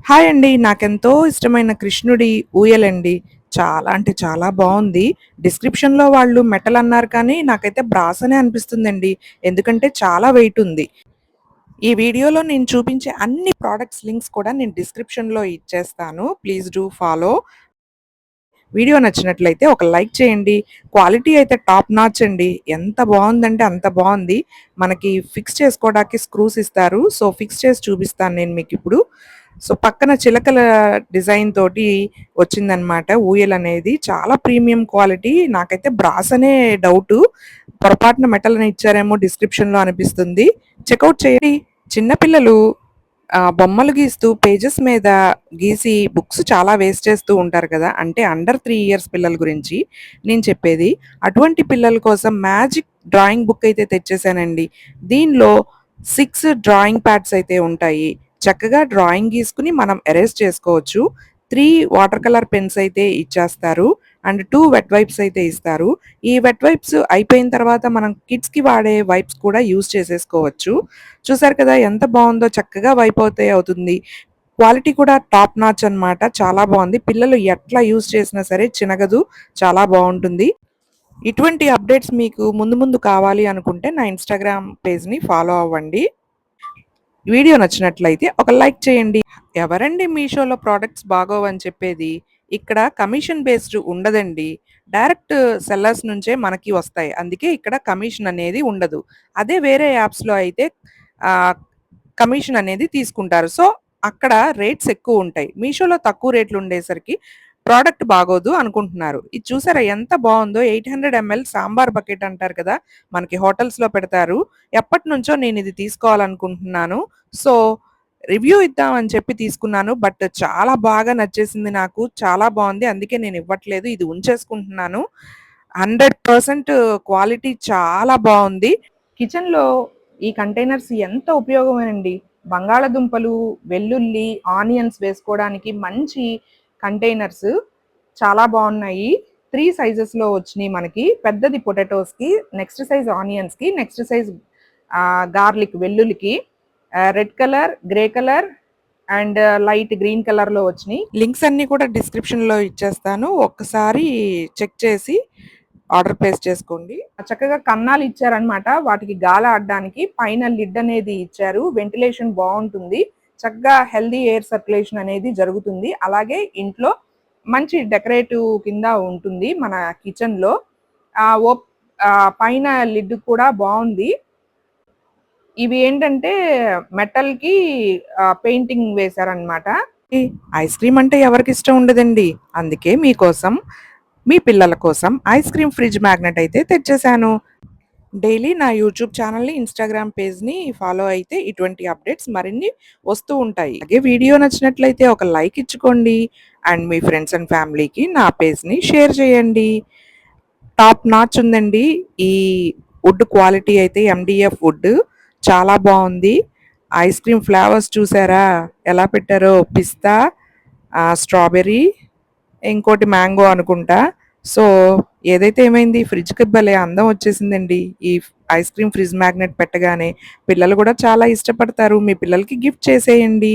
Hi అండి. నాకెంతో ఇష్టమైన కృష్ణుడి ఊయలండి. చాలా అంటే చాలా బావుంది. డిస్క్రిప్షన్‌లో వాళ్ళు మెటల్ అన్నారు కానీ, నాకైతే బ్రాస్ అనే అనిపిస్తుందండి. ఎందుకంటే చాలా వెయిట్ ఉంది. ఈ వీడియోలో నేను చూపించే అన్ని ప్రొడక్ట్స్ లింక్స్ కూడా నేను డిస్క్రిప్షన్‌లో ఇచ్చేస్తాను. Please do follow. వీడియో నచ్చినట్లయితే ఒక లైక్ చేయండి. క్వాలిటీ అయితే టాప్ నాచ్ అండి. ఎంత బావుందంటే అంత బావుంది. మనకి ఫిక్స్ చేసుకోవడానికి స్క్రూస్ ఇస్తారు. సో, ఫిక్స్ చేసి చూపిస్తాను నేను మీకిప్పుడు. సో, పక్కన చిలకల డిజైన్ తోటి వచ్చిందనమాట ఊయలనేది. చాలా ప్రీమియం క్వాలిటీ. నాకైతే బ్రాస్ అనే డౌటు. పొరపాటున మెటల్ అని ఇచ్చారేమో డిస్క్రిప్షన్‌లో అనిపిస్తుంది. చెకౌట్ చేయండి. చిన్న పిల్లలు బొమ్మలు గీస్తూ పేజెస్ మీద గీసి బుక్స్ చాలా వేస్ట్ చేస్తూ ఉంటారు కదా! అంటే అండర్ 3 ఇయర్స్ పిల్లల గురించి నేను చెప్పేది. అటువంటి పిల్లల కోసం మ్యాజిక్ డ్రాయింగ్ బుక్ అయితే తెచ్చేసానండి. దీనిలో 6 డ్రాయింగ్ ప్యాడ్స్ అయితే ఉంటాయి. చక్కగా డ్రాయింగ్ గీసుకొని మనం ఎరేజ్ చేసుకోవచ్చు. 3 వాటర్ కలర్ పెన్స్ అయితే ఇచ్చేస్తారు. అండ్ 2 వెట్ వైప్స్ అయితే ఇస్తారు. ఈ వెట్ వైప్స్ అయిపోయిన తర్వాత మనం కిడ్స్‌కి వాడే వైప్స్ కూడా యూజ్ చేసేసుకోవచ్చు. చూసారు కదా ఎంత బావుందో చక్కగా వైప్ అవుతే అవుతుంది. క్వాలిటీ కూడా టాప్ నాచ్ అనమాట. చాలా బావుంది. పిల్లలు ఎట్లా యూజ్ చేసినా సరే చినగదు. చాలా బావుంటుంది. ఇటువంటి అప్డేట్స్ మీకు ముందు ముందు కావాలి అనుకుంటే నా ఇన్‌స్టాగ్రామ్ పేజ్‌ని ఫాలో అవ్వండి. వీడియో నచ్చినట్లయితే ఒక లైక్ చేయండి. ఎవరండి మీషోలో ప్రొడక్ట్స్ బాగోవని చెప్పేది? ఇక్కడ కమిషన్ బేస్డ్ ఉండదండి. డైరెక్ట్ సెల్లర్స్ నుంచే మనకి వస్తాయి. అందుకే ఇక్కడ కమిషన్ అనేది ఉండదు. అదే వేరే యాప్స్‌లో అయితే ఆహ్, కమిషన్ అనేది తీసుకుంటారు. సో, అక్కడ రేట్స్ ఎక్కువుంటాయి. మీషోలో తక్కువ రేట్లు ఉండేసరికి ప్రొడక్ట్ బాగోదు అనుకుంటున్నారు. ఇది చూసారా ఎంత బావుందో 800 ఎంఎల్ సాంబార్ బకెట్ అంటారు కదా! మనకి హోటల్స్‌లో పెడతారు. ఎప్పటినుంచో నేనిది తీసుకోవాలనుకుంటున్నాను. సో, రివ్యూ ఇద్దామని చెప్పి తీసుకున్నాను. బట్ చాలా బాగా నచ్చేసింది నాకు. చాలా బావుంది. అందుకే నేనివ్వట్లేదు. ఇది ఉంచేసుకుంటున్నాను. 100% క్వాలిటీ చాలా బావుంది. కిచెన్‌లో ఈ కంటైనర్స్ ఎంత ఉపయోగమేనండి. బంగాళదుంపలు, వెల్లుల్లి, ఆనియన్స్ వేసుకోవడానికి మంచి కంటైనర్స్ చాలా బావున్నాయి. 3 సైజెస్‌లో వచ్చినియి మనకి. పెద్దది పొటాటోస్‌కి, నెక్స్ట్ సైజ్ ఆనియన్స్‌కి, నెక్స్ట్ సైజ్ గార్లిక్ వెల్లుల్లికి, red colour, grey colour and light green కలర్‌లో వచ్చినియి. లింక్స్ అన్నీ కూడా డిస్క్రిప్షన్‌లో ఇచ్చేస్తాను. ఒక్కసారి చెక్ చేసి ఆర్డర్ ప్లేస్ చేసుకోండి. చక్కగా కన్నాలు ఇచ్చారనమాట. వాటికి గాలి ఆడడానికి. పైన లిడ్ అనేది ఇచ్చారు. వెంటిలేషన్ బావుంటుంది. చక్కగా హెల్తీ ఎయిర్ సర్క్యులేషన్ అనేది జరుగుతుంది. అలాగే ఇంట్లో మంచి డెకరేటివ్ కింద ఉంటుంది మన కిచెన్‌లో. ఆహ్, ఓప్ పైన లిడ్ కూడా బావుంది. ఇవి ఏంటంటే మెటల్‌కి పెయింటింగ్ వేశారనమాట. ఈ ఐస్ క్రీమ్ అంటే ఎవరికిష్టం ఉండదండి. అందుకే మీకోసం, మీ పిల్లల కోసం ఐస్ క్రీమ్ ఫ్రిడ్జ్ మ్యాగ్నెట్ అయితే తెచ్చేసాను. డైలీ నా యూట్యూబ్ ఛానల్‌ని, ఇన్‌స్టాగ్రామ్ పేజ్‌ని ఫాలో అయితే ఇటువంటి అప్డేట్స్ మరిన్ని వస్తూ ఉంటాయి. అలాగే వీడియో నచ్చినట్లయితే ఒక లైక్ ఇచ్చుకోండి. అండ్ మీ ఫ్రెండ్స్ అండ్ ఫ్యామిలీకి నా పేజ్‌ని షేర్ చేయండి. టాప్ నాచ్ ఉందండి. ఈ వుడ్ క్వాలిటీ అయితే ఎండీఎఫ్ వుడ్ చాలా బావుంది. ఐస్ క్రీమ్ ఫ్లేవర్స్ చూసారా ఎలా పెట్టారో? పిస్తా, స్ట్రాబెర్రీ, ఇంకోటి మ్యాంగో అనుకుంటా. సో, ఏదైతే ఏమైంది ఫ్రిడ్జ్‌కి భలే అందం వచ్చేసిందండి. ఈ ఐస్ క్రీమ్ ఫ్రిడ్జ్ మ్యాగ్నెట్ పెట్టగానే. పిల్లలు కూడా చాలా ఇష్టపడతారు. మీ పిల్లలకి గిఫ్ట్ చేసేయండి.